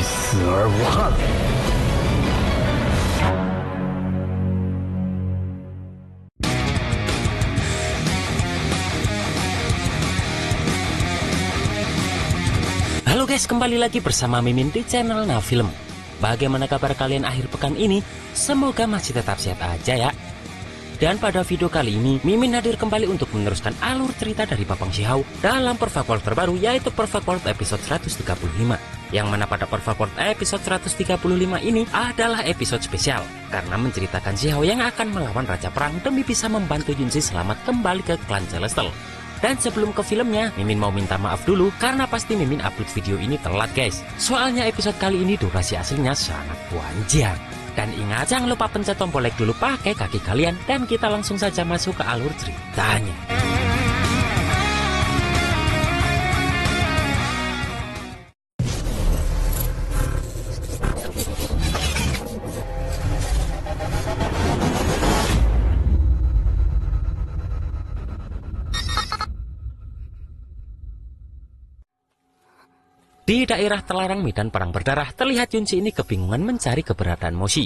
死而无憾。Halo guys, kembali lagi bersama Mimin di channel Nafilm. Bagaimana kabar kalian akhir pekan ini? Semoga masih tetap sehat aja ya. Dan pada video kali ini, Mimin hadir kembali untuk meneruskan alur cerita dari Papang Xiao dalam Perfect World terbaru, yaitu Perfect World episode 135. Yang mana pada Perfect World episode 135 ini adalah episode spesial, karena menceritakan Xiao yang akan melawan Raja Perang demi bisa membantu Yunzi selamat kembali ke klan Celestial. Dan sebelum ke filmnya, Mimin mau minta maaf dulu karena pasti Mimin upload video ini telat guys. Soalnya episode kali ini durasi aslinya sangat panjang. Dan ingat, jangan lupa pencet tombol like dulu pakai kaki kalian. Dan kita langsung saja masuk ke alur ceritanya. Di daerah terlarang medan perang berdarah, terlihat Yunzi ini kebingungan mencari keberadaan Moshi.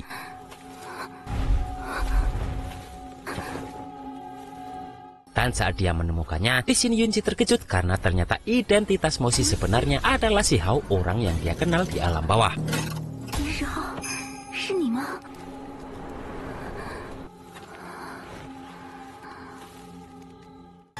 Dan saat dia menemukannya, di sini Yunzi terkejut karena ternyata identitas Moshi sebenarnya adalah si Hao, orang yang dia kenal di alam bawah.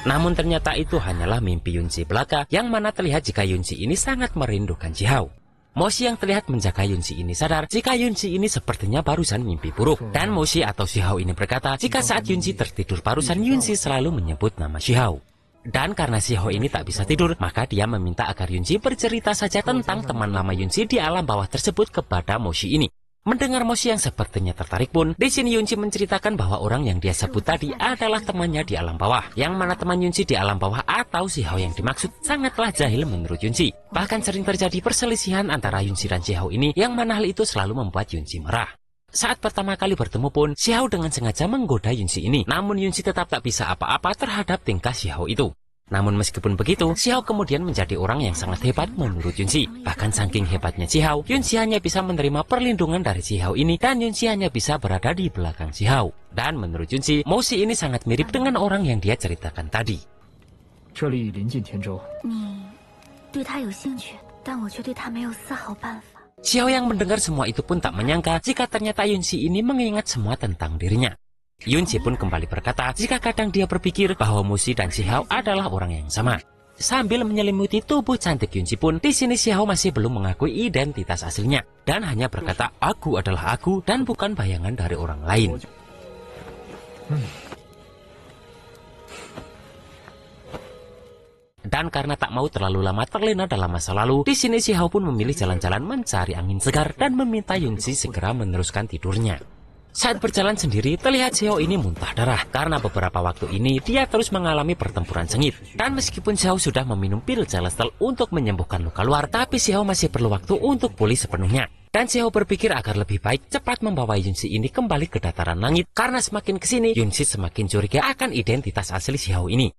Namun ternyata itu hanyalah mimpi Yunzi belaka, yang mana terlihat jika Yunzi ini sangat merindukan Xiao. Moshi yang terlihat menjaga Yunzi ini sadar jika Yunzi ini sepertinya barusan mimpi buruk. Dan Moshi atau Xiao ini berkata jika saat Yunzi tertidur barusan, Yunzi selalu menyebut nama Xiao. Dan karena Xiao ini tak bisa tidur, maka dia meminta agar Yunzi bercerita saja tentang teman lama Yunzi di alam bawah tersebut kepada Moshi ini. Mendengar Moshi yang sepertinya tertarik pun, di sini Yunzi menceritakan bahwa orang yang dia sebut tadi adalah temannya di alam bawah. Yang mana teman Yunzi di alam bawah atau Xiao yang dimaksud sangatlah jahil menurut Yunzi. Bahkan sering terjadi perselisihan antara Yunzi dan Xiao ini, yang mana hal itu selalu membuat Yunzi marah. Saat pertama kali bertemu pun, Xiao dengan sengaja menggoda Yunzi ini. Namun Yunzi tetap tak bisa apa-apa terhadap tingkah Xiao itu. Namun meskipun begitu, Xiao kemudian menjadi orang yang sangat hebat menurut Yunzi. Bahkan saking hebatnya Xiao, Yunzi hanya bisa menerima perlindungan dari Xiao ini, dan Yunzi hanya bisa berada di belakang Xiao. Dan menurut Yunzi, Moshi ini sangat mirip dengan orang yang dia ceritakan tadi. Xiao yang mendengar semua itu pun tak menyangka jika ternyata Yunzi ini mengingat semua tentang dirinya. Yunzi pun kembali berkata jika kadang dia berpikir bahwa Moshi dan Xiao adalah orang yang sama. Sambil menyelimuti tubuh cantik Yunzi pun, di sini Xiao masih belum mengakui identitas aslinya dan hanya berkata aku adalah aku dan bukan bayangan dari orang lain. Dan karena tak mau terlalu lama terlena dalam masa lalu, di sini Xiao pun memilih jalan-jalan mencari angin segar dan meminta Yunzi segera meneruskan tidurnya. Saat berjalan sendiri, terlihat Xiao ini muntah darah karena beberapa waktu ini dia terus mengalami pertempuran sengit. Dan meskipun Xiao sudah meminum pil Celestial untuk menyembuhkan luka luar, tapi Xiao masih perlu waktu untuk pulih sepenuhnya. Dan Xiao berpikir agar lebih baik cepat membawa Yunzi ini kembali ke dataran langit, karena semakin kesini Yunzi semakin curiga akan identitas asli Xiao ini.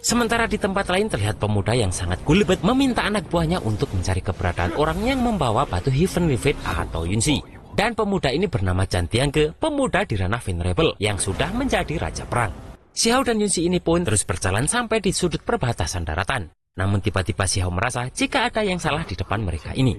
Sementara di tempat lain terlihat pemuda yang sangat gulbet meminta anak buahnya untuk mencari keberadaan orang yang membawa batu Heavenly Fate atau Yunzi. Dan pemuda ini bernama Jan Tiange, pemuda di ranah Venerable yang sudah menjadi Raja Perang. Xiao dan Yunzi ini pun terus berjalan sampai di sudut perbatasan daratan. Namun tiba-tiba Xiao merasa jika ada yang salah di depan mereka ini.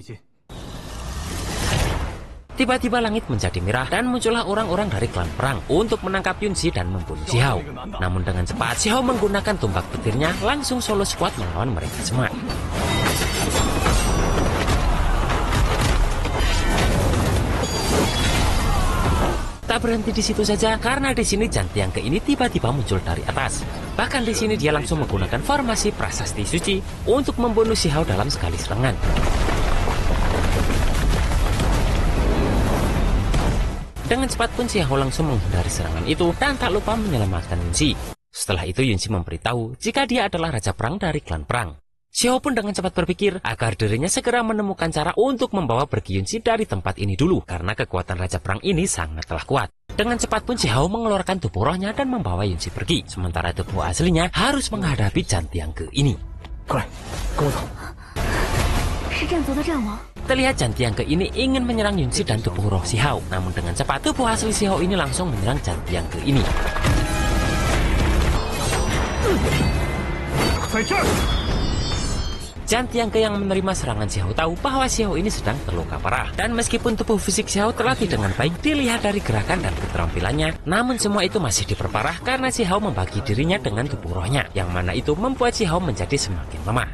Tiba-tiba langit menjadi merah dan muncullah orang-orang dari klan perang untuk menangkap Yunzi dan membunuh Xiao. Namun dengan cepat, Xiao menggunakan tombak petirnya langsung solo squad melawan mereka semua. Tak berhenti di situ saja, karena di sini Jan Tiange ini tiba-tiba muncul dari atas. Bahkan di sini dia langsung menggunakan formasi prasasti suci untuk membunuh Xiao dalam sekali serangan. Dengan cepat pun Xiao langsung menghindari serangan itu dan tak lupa menyelamatkan Yunzi. Setelah itu Yunzi memberitahu jika dia adalah Raja Perang dari klan perang. Xiao pun dengan cepat berpikir agar dirinya segera menemukan cara untuk membawa pergi Yunzi dari tempat ini dulu, karena kekuatan Raja Perang ini sangatlah kuat. Dengan cepat pun Xiao mengeluarkan tubuh rohnya dan membawa Yunzi pergi. Sementara tubuh aslinya harus menghadapi Jantiangge ini. Terlihat Jantiangge ini ingin menyerang Yunzi dan tubuh roh Xiao. Namun dengan cepat tubuh asli Xiao ini langsung menyerang Jantiangge ini. Jantiangge yang menerima serangan Xiao tahu bahwa Xiao ini sedang terluka parah. Dan meskipun tubuh fisik Xiao terlatih dengan baik dilihat dari gerakan dan keterampilannya, namun semua itu masih diperparah karena Xiao membagi dirinya dengan tubuh rohnya, yang mana itu membuat Xiao menjadi semakin lemah.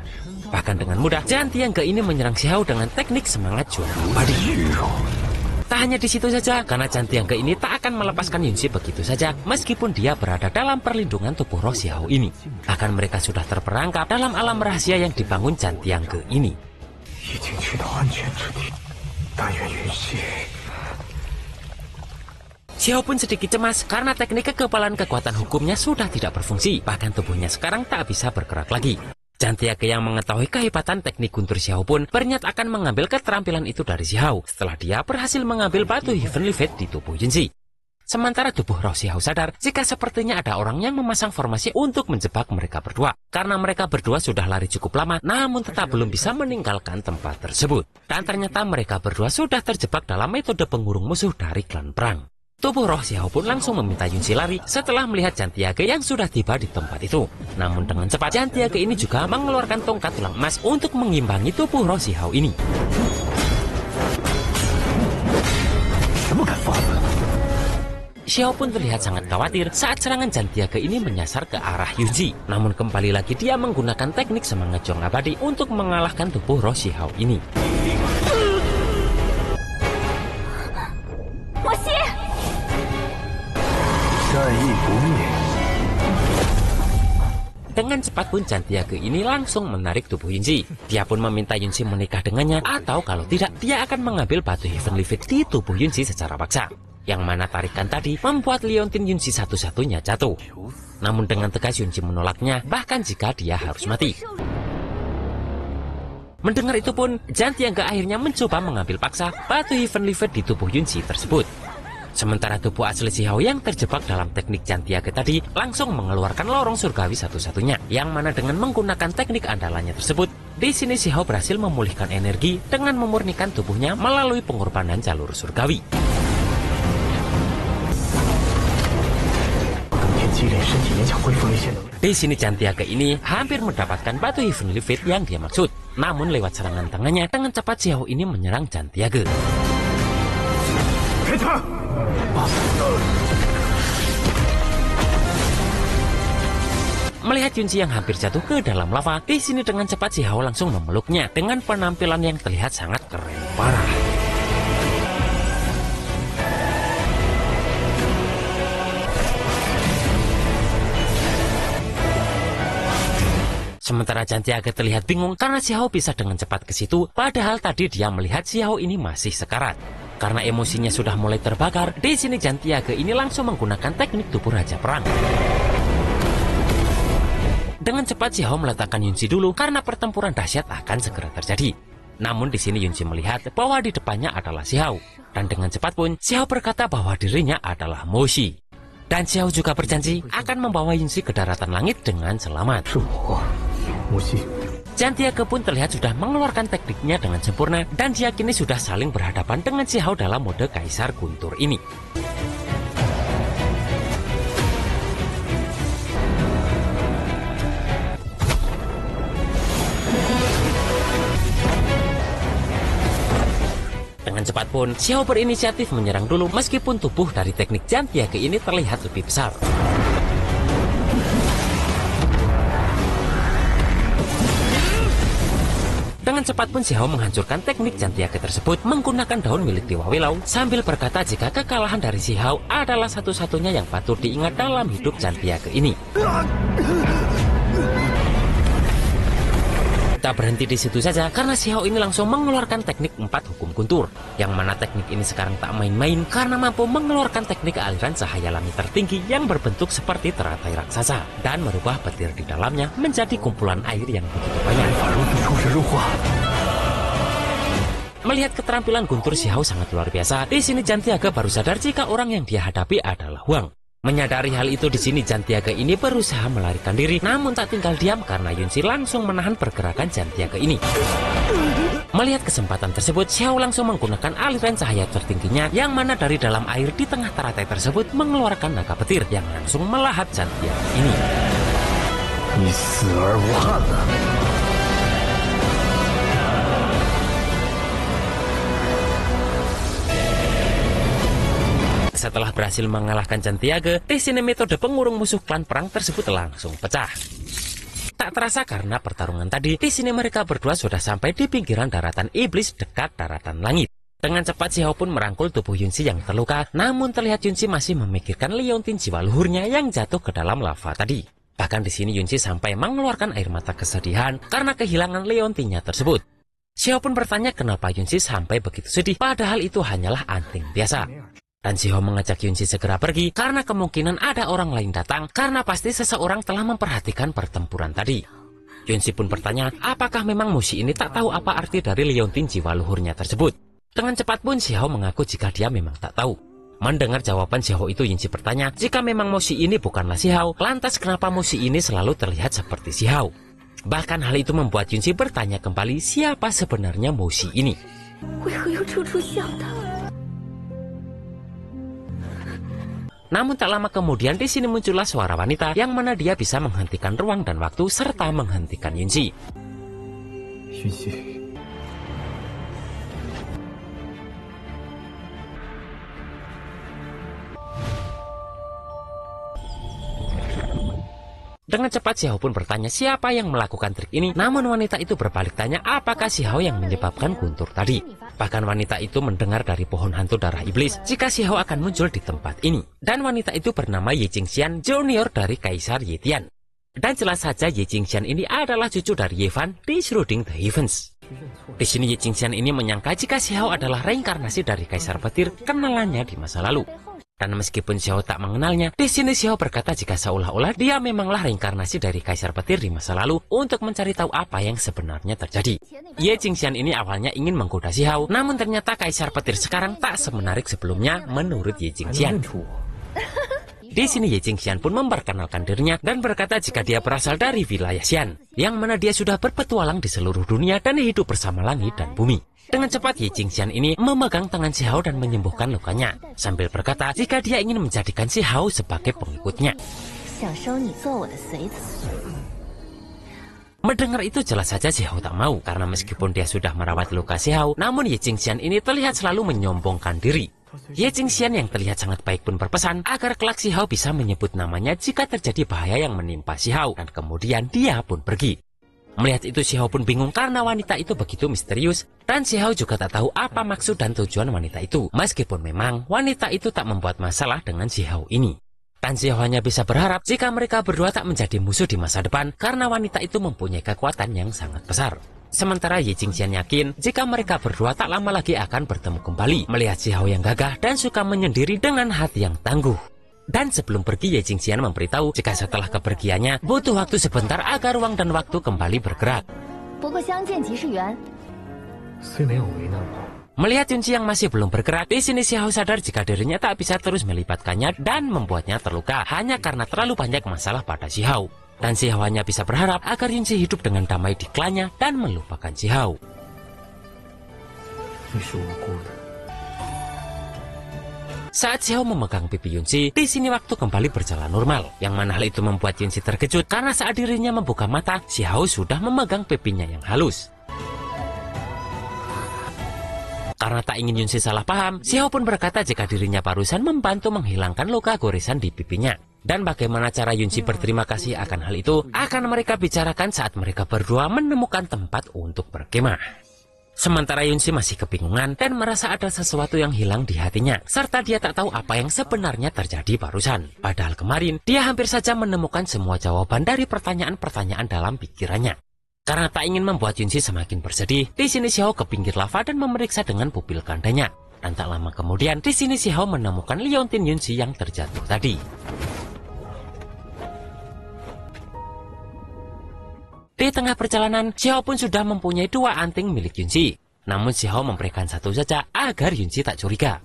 Bahkan dengan mudah, Jantiangge ini menyerang Xiao dengan teknik semangat juang abadi. Tak hanya di situ saja, karena Jantiangge ini tak akan melepaskan Yunzi begitu saja, meskipun dia berada dalam perlindungan tubuh roh Xiao ini. Bahkan mereka sudah terperangkap dalam alam rahasia yang dibangun Jantiangge ini. Xiao pun sedikit cemas karena teknik kekebalan kekuatan hukumnya sudah tidak berfungsi, bahkan tubuhnya sekarang tak bisa bergerak lagi. Jantiangge yang mengetahui kehebatan teknik guntur Xiao pun berniat akan mengambil keterampilan itu dari Xiao setelah dia berhasil mengambil batu Heavenly Fate di tubuh Yunzi. Sementara tubuh roh Xiao sadar jika sepertinya ada orang yang memasang formasi untuk menjebak mereka berdua. Karena mereka berdua sudah lari cukup lama namun tetap belum bisa meninggalkan tempat tersebut. Dan ternyata mereka berdua sudah terjebak dalam metode pengurung musuh dari klan perang. Tubuh roh Xiao pun langsung meminta Yunzi lari setelah melihat Jantiangge yang sudah tiba di tempat itu. Namun dengan cepat Jantiangge ini juga mengeluarkan tongkat tulang emas untuk mengimbangi tubuh roh Xiao ini. Xiao pun terlihat sangat khawatir saat serangan Jantiangge ini menyasar ke arah Yunzi. Namun kembali lagi dia menggunakan teknik semangat juang abadi untuk mengalahkan tubuh roh Xiao ini. Dengan cepat pun Jantiangge ini langsung menarik tubuh Yunzi. Dia pun meminta Yunzi menikah dengannya, atau kalau tidak dia akan mengambil batu Heavenly Fate di tubuh Yunzi secara paksa. Yang mana tarikan tadi membuat liontin Yunzi satu-satunya jatuh. Namun dengan tegas Yunzi menolaknya, bahkan jika dia harus mati. Mendengar itu pun Jantiangge akhirnya mencoba mengambil paksa batu Heavenly Fate di tubuh Yunzi tersebut. Sementara tubuh asli Xiao yang terjebak dalam teknik Jantiangge tadi langsung mengeluarkan lorong surgawi satu-satunya, yang mana dengan menggunakan teknik andalannya tersebut, di sini Xiao berhasil memulihkan energi dengan memurnikan tubuhnya melalui pengorbanan jalur surgawi. Di sini Jantiangge ini hampir mendapatkan batu Heavenly Fate yang dia maksud, namun lewat serangan tangannya dengan cepat Xiao ini menyerang Jantiangge. Melihat Yunzi yang hampir jatuh ke dalam lava, di sini dengan cepat Xiao langsung memeluknya dengan penampilan yang terlihat sangat keren parah. Sementara Jantiangge terlihat bingung karena Xiao bisa dengan cepat ke situ, padahal tadi dia melihat Xiao ini masih sekarat. Karena emosinya sudah mulai terbakar, di sini Jantiangge ini langsung menggunakan teknik tubuh Raja Perang. Dengan cepat Xiao meletakkan Yunzi dulu karena pertempuran dahsyat akan segera terjadi. Namun di sini Yunzi melihat bahwa di depannya adalah Xiao. Dan dengan cepat pun Xiao berkata bahwa dirinya adalah Moshi. Dan Xiao juga berjanji akan membawa Yunzi ke daratan langit dengan selamat. Jantiangge pun terlihat sudah mengeluarkan tekniknya dengan sempurna dan dia kini sudah saling berhadapan dengan Xiao dalam mode Kaisar Guntur ini. Dengan cepat pun Xiao berinisiatif menyerang dulu meskipun tubuh dari teknik Jantiangge ini terlihat lebih besar. Dengan cepat pun Xiao menghancurkan teknik Jantiangge tersebut menggunakan daun milik Dewa Wilau sambil berkata jika kekalahan dari Xiao adalah satu-satunya yang patut diingat dalam hidup Jantiangge ini. Tak berhenti di situ saja karena Xiao ini langsung mengeluarkan teknik 4 hukum guntur, yang mana teknik ini sekarang tak main-main karena mampu mengeluarkan teknik aliran cahaya langit tertinggi yang berbentuk seperti teratai raksasa dan merubah petir di dalamnya menjadi kumpulan air yang begitu banyak. Melihat keterampilan guntur Xiao sangat luar biasa, di sini Jantiaga baru sadar jika orang yang dia hadapi adalah Huang. Menyadari hal itu, di sini Jantiaga ini berusaha melarikan diri, namun tak tinggal diam karena Yunzi langsung menahan pergerakan Jantiaga ini. Melihat kesempatan tersebut, Xiao langsung menggunakan aliran cahaya tertingginya yang mana dari dalam air di tengah teratai tersebut mengeluarkan naga petir yang langsung melahap Jantiaga ini. Setelah berhasil mengalahkan Jantiaga, di sini metode pengurung musuh klan perang tersebut langsung pecah. Tak terasa karena pertarungan tadi, di sini mereka berdua sudah sampai di pinggiran daratan iblis dekat daratan langit. Dengan cepat Xiao pun merangkul tubuh Yunzi yang terluka, namun terlihat Yunzi masih memikirkan liontin jiwa luhurnya yang jatuh ke dalam lava tadi. Bahkan di sini Yunzi sampai mengeluarkan air mata kesedihan karena kehilangan leontinnya tersebut. Xiao pun bertanya kenapa Yunzi sampai begitu sedih, padahal itu hanyalah anting biasa. Dan Xiao mengajak Yunzi segera pergi karena kemungkinan ada orang lain datang karena pasti seseorang telah memperhatikan pertempuran tadi. Yunzi pun bertanya apakah memang Mushi ini tak tahu apa arti dari leontin jiwa luhurnya tersebut. Dengan cepat pun Xiao mengaku jika dia memang tak tahu. Mendengar jawaban Xiao itu, Yunzi bertanya jika memang Mushi ini bukanlah Xiao, lantas kenapa Mushi ini selalu terlihat seperti Xiao. Bahkan hal itu membuat Yunzi bertanya kembali siapa sebenarnya Mushi ini. Namun tak lama kemudian di sini muncullah suara wanita yang mana dia bisa menghentikan ruang dan waktu serta menghentikan Yunzi. Dengan cepat Xiao pun bertanya siapa yang melakukan trik ini, namun wanita itu berbalik tanya apakah Xiao yang menyebabkan guntur tadi. Bahkan wanita itu mendengar dari pohon hantu darah iblis jika Xiao akan muncul di tempat ini. Dan wanita itu bernama Ye Jingxian, junior dari Kaisar Ye Tian. Dan jelas saja Ye Jingxian ini adalah cucu dari Ye Fan di Shrouding the Heavens. Di sini Ye Jingxian ini menyangka jika Xiao adalah reinkarnasi dari Kaisar Petir kenalannya di masa lalu. Dan meskipun Xiao tak mengenalnya, di sini Xiao berkata jika seolah-olah dia memanglah reinkarnasi dari Kaisar Petir di masa lalu untuk mencari tahu apa yang sebenarnya terjadi. Ye Jingxian ini awalnya ingin menggoda Xiao, namun ternyata Kaisar Petir sekarang tak semenarik sebelumnya menurut Ye Jingxian. Di sini Ye Jingxian pun memperkenalkan dirinya dan berkata jika dia berasal dari wilayah Xian, yang mana dia sudah berpetualang di seluruh dunia dan hidup bersama langit dan bumi. Dengan cepat Ye Jingxian ini memegang tangan Xiao dan menyembuhkan lukanya, sambil berkata jika dia ingin menjadikan Xiao sebagai pengikutnya. Mendengar itu jelas saja Xiao tak mau, karena meskipun dia sudah merawat luka Xiao, namun Ye Jingxian ini terlihat selalu menyombongkan diri. Ye Jingxian yang terlihat sangat baik pun berpesan agar kelak Xiao bisa menyebut namanya jika terjadi bahaya yang menimpa Xiao, dan kemudian dia pun pergi. Melihat itu Xiao pun bingung karena wanita itu begitu misterius dan Xiao juga tak tahu apa maksud dan tujuan wanita itu. Meskipun memang wanita itu tak membuat masalah dengan Xiao ini. Dan Xiao hanya bisa berharap jika mereka berdua tak menjadi musuh di masa depan karena wanita itu mempunyai kekuatan yang sangat besar. Sementara Ye Jingxian yakin jika mereka berdua tak lama lagi akan bertemu kembali melihat Xiao yang gagah dan suka menyendiri dengan hati yang tangguh. Dan sebelum pergi Ye Jingxian memberitahu jika setelah kepergiannya butuh waktu sebentar agar ruang dan waktu kembali bergerak. Melihat Yunzi yang masih belum bergerak, di sini Xiao sadar jika dirinya tak bisa terus melibatkannya dan membuatnya terluka hanya karena terlalu banyak masalah pada Xiao. Dan Xiao hanya bisa berharap agar Yunzi hidup dengan damai di klannya dan melupakan Xiao. Saat Xiao memegang pipi Yunzi, di sini waktu kembali berjalan normal. Yang mana hal itu membuat Yunzi terkejut karena saat dirinya membuka mata, Xiao sudah memegang pipinya yang halus. Karena tak ingin Yunzi salah paham, Xiao pun berkata jika dirinya barusan membantu menghilangkan luka goresan di pipinya. Dan bagaimana cara Yunzi berterima kasih akan hal itu akan mereka bicarakan saat mereka berdua menemukan tempat untuk berkemah. Sementara Yunzi masih kebingungan dan merasa ada sesuatu yang hilang di hatinya, serta dia tak tahu apa yang sebenarnya terjadi barusan. Padahal kemarin, dia hampir saja menemukan semua jawaban dari pertanyaan-pertanyaan dalam pikirannya. Karena tak ingin membuat Yunzi semakin bersedih, di sini Xiao ke pinggir lava dan memeriksa dengan pupil gandanya. Dan tak lama kemudian, di sini Xiao menemukan liontin Yunzi yang terjatuh tadi. Di tengah perjalanan, Xiao pun sudah mempunyai 2 anting milik Yunzi. Namun Si Hao memberikan satu saja agar Yunzi tak curiga.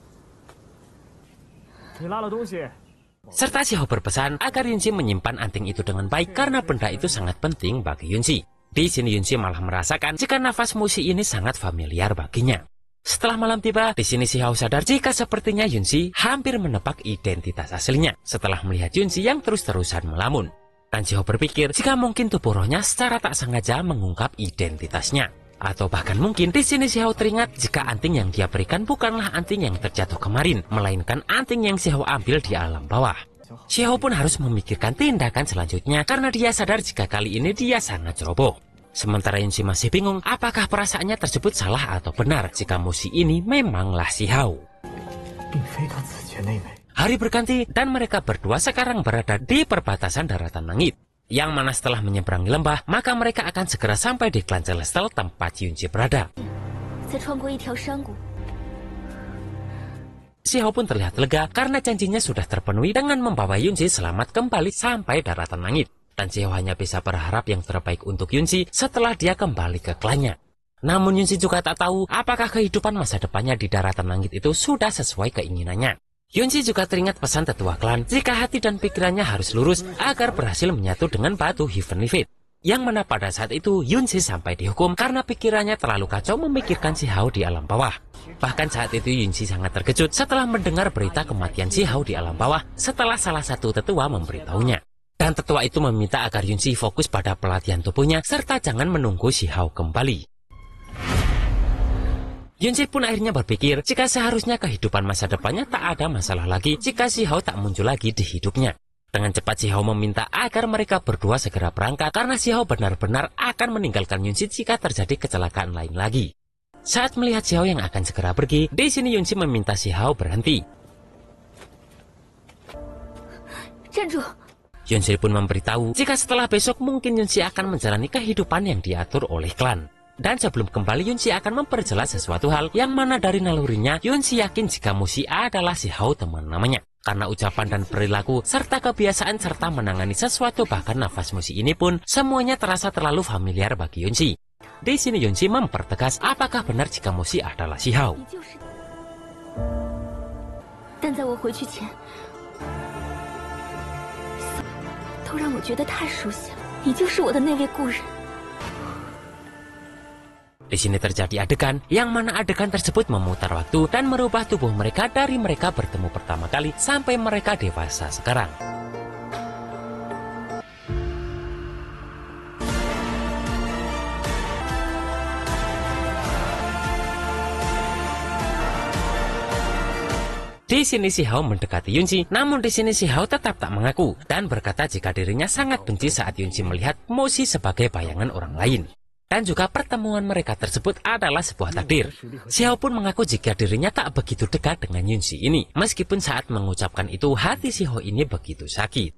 Serta Si Hao berpesan agar Yunzi menyimpan anting itu dengan baik karena benda itu sangat penting bagi Yunzi. Di sini Yunzi malah merasakan jika nafas Musi ini sangat familiar baginya. Setelah malam tiba, di sini Si Hao sadar jika sepertinya Yunzi hampir menebak identitas aslinya setelah melihat Yunzi yang terus-terusan melamun. Dan Si Hao berpikir jika mungkin tubuh rohnya secara tak sengaja mengungkap identitasnya. Atau bahkan mungkin di sini Si Hao teringat jika anting yang dia berikan bukanlah anting yang terjatuh kemarin, melainkan anting yang Si Hao ambil di alam bawah. Si Hao pun harus memikirkan tindakan selanjutnya karena dia sadar jika kali ini dia sangat ceroboh. Sementara Yunzi masih bingung apakah perasaannya tersebut salah atau benar jika Musi ini memanglah Si Hao. Hari berganti dan mereka berdua sekarang berada di perbatasan daratan langit. Yang mana setelah menyeberangi lembah, maka mereka akan segera sampai di klan Celestial tempat Yunzi berada. Si Hao pun terlihat lega karena janjinya sudah terpenuhi dengan membawa Yunzi selamat kembali sampai daratan langit. Dan Si Hao hanya bisa berharap yang terbaik untuk Yunzi setelah dia kembali ke klannya. Namun Yunzi juga tak tahu apakah kehidupan masa depannya di daratan langit itu sudah sesuai keinginannya. Yunzi juga teringat pesan tetua klan jika hati dan pikirannya harus lurus agar berhasil menyatu dengan batu Heavenly Fate. Yang mana pada saat itu Yunzi sampai dihukum karena pikirannya terlalu kacau memikirkan Si Hao di alam bawah. Bahkan saat itu Yunzi sangat terkejut setelah mendengar berita kematian Si Hao di alam bawah setelah salah satu tetua memberitahunya. Dan tetua itu meminta agar Yunzi fokus pada pelatihan tubuhnya serta jangan menunggu Si Hao kembali. Yunzi pun akhirnya berpikir jika seharusnya kehidupan masa depannya tak ada masalah lagi jika Si Hao tak muncul lagi di hidupnya. Dengan cepat Si Hao meminta agar mereka berdua segera berangkat karena Si Hao benar-benar akan meninggalkan Yunzi jika terjadi kecelakaan lain lagi. Saat melihat Si Hao yang akan segera pergi, di sini Yunzi meminta Si Hao berhenti. Yunzi pun memberitahu jika setelah besok mungkin Yunzi akan menjalani kehidupan yang diatur oleh klan. Dan sebelum kembali Yunzi akan memperjelas sesuatu hal yang mana dari nalurinya Yunzi yakin jika Musi adalah Si Hao teman namanya. Karena ucapan dan perilaku serta kebiasaan serta menangani sesuatu bahkan nafas Musi ini pun semuanya terasa terlalu familiar bagi Yunzi. Di sini Yunzi mempertegas apakah benar jika Musi adalah Si Hao. Di sini terjadi adegan yang mana adegan tersebut memutar waktu dan merubah tubuh mereka dari mereka bertemu pertama kali sampai mereka dewasa sekarang. Di sini Si Hao mendekati Yunzi, namun di sini Si Hao tetap tak mengaku dan berkata jika dirinya sangat benci saat Yunzi melihat Musi sebagai bayangan orang lain. Dan juga pertemuan mereka tersebut adalah sebuah takdir. Si Hao pun mengaku jika dirinya tak begitu dekat dengan Yunzi ini. Meskipun saat mengucapkan itu, hati Si Hao ini begitu sakit.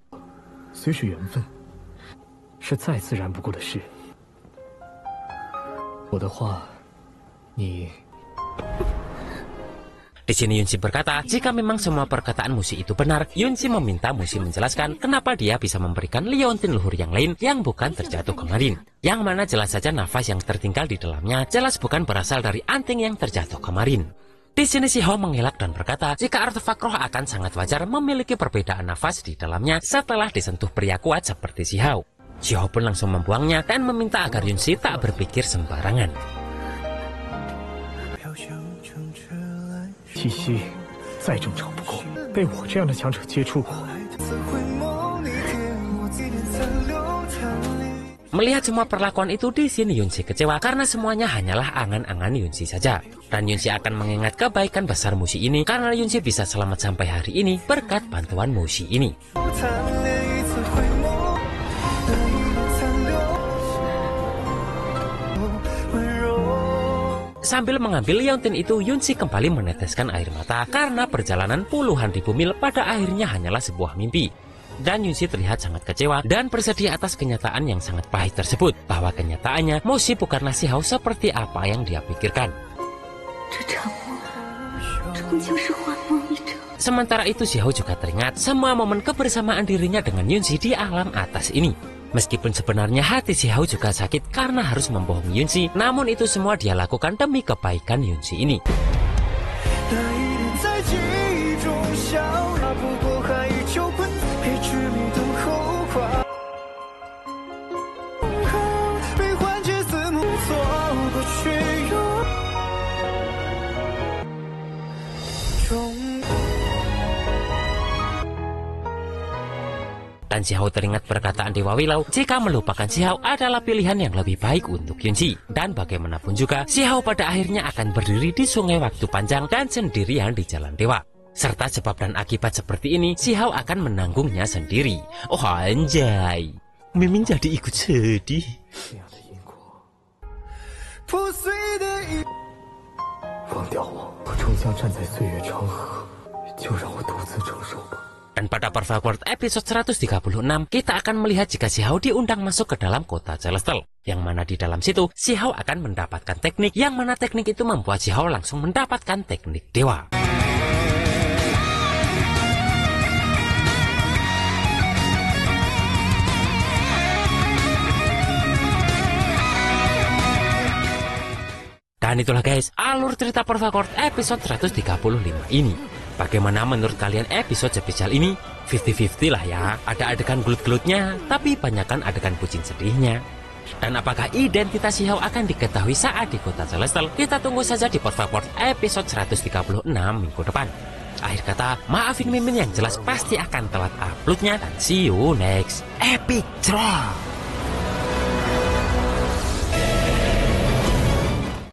Di sini Yunzi berkata, jika memang semua perkataan Musi itu benar, Yunzi meminta Musi menjelaskan kenapa dia bisa memberikan liontin luhur yang lain yang bukan terjatuh kemarin. Yang mana jelas saja nafas yang tertinggal di dalamnya jelas bukan berasal dari anting yang terjatuh kemarin. Di sini Si Hao mengelak dan berkata, jika artefak roh akan sangat wajar memiliki perbedaan nafas di dalamnya setelah disentuh pria kuat seperti Si Hao. Si Hao pun langsung membuangnya dan meminta agar Yunzi tak berpikir sembarangan. 气息再正常不过，被我这样的强者接触过。 Melihat semua perlakuan itu, di sini Yunzi kecewa karena semuanya hanyalah angan-angan Yunzi saja. Dan Yunzi akan mengingat kebaikan besar Musi ini karena Yunzi bisa selamat sampai hari ini berkat bantuan Musi ini. Sambil mengambil liontin itu, Yunzi kembali meneteskan air mata karena perjalanan puluhan ribu mil pada akhirnya hanyalah sebuah mimpi. Dan Yunzi terlihat sangat kecewa dan bersedih atas kenyataan yang sangat pahit tersebut, bahwa kenyataannya Musi bukanlah Si Hao seperti apa yang dia pikirkan. Sementara itu Si Hao juga teringat semua momen kebersamaan dirinya dengan Yunzi di alam atas ini. Meskipun sebenarnya hati Xiao juga sakit karena harus membohongi Yunzi, namun itu semua dia lakukan demi kebaikan Yunzi ini. Dan Xiao teringat perkataan Dewa Willow, jika melupakan Xiao adalah pilihan yang lebih baik untuk Yunzi. Dan bagaimanapun juga, Xiao pada akhirnya akan berdiri di sungai waktu panjang dan sendirian di jalan dewa. Serta sebab dan akibat seperti ini, Xiao akan menanggungnya sendiri. Oh anjay, Mimin jadi ikut sedih. 放掉我，我终将站在岁月长河，就让我独自承受吧。 Dan pada Perfect World episode 136, kita akan melihat jika Xiao diundang masuk ke dalam kota Celestial. Yang mana di dalam situ, Xiao akan mendapatkan teknik, yang mana teknik itu membuat Xiao langsung mendapatkan teknik dewa. Dan itulah guys, alur cerita Perfect World episode 135 ini. Bagaimana menurut kalian episode spesial ini? 50-50 lah ya. Ada adegan gelut-gelutnya, tapi banyakkan adegan kucing sedihnya. Dan apakah identitas Xiao akan diketahui saat di kota Celestial? Kita tunggu saja di Perfect World episode 136 minggu depan. Akhir kata, maafin Mimin yang jelas pasti akan telat uploadnya. Dan see you next episode.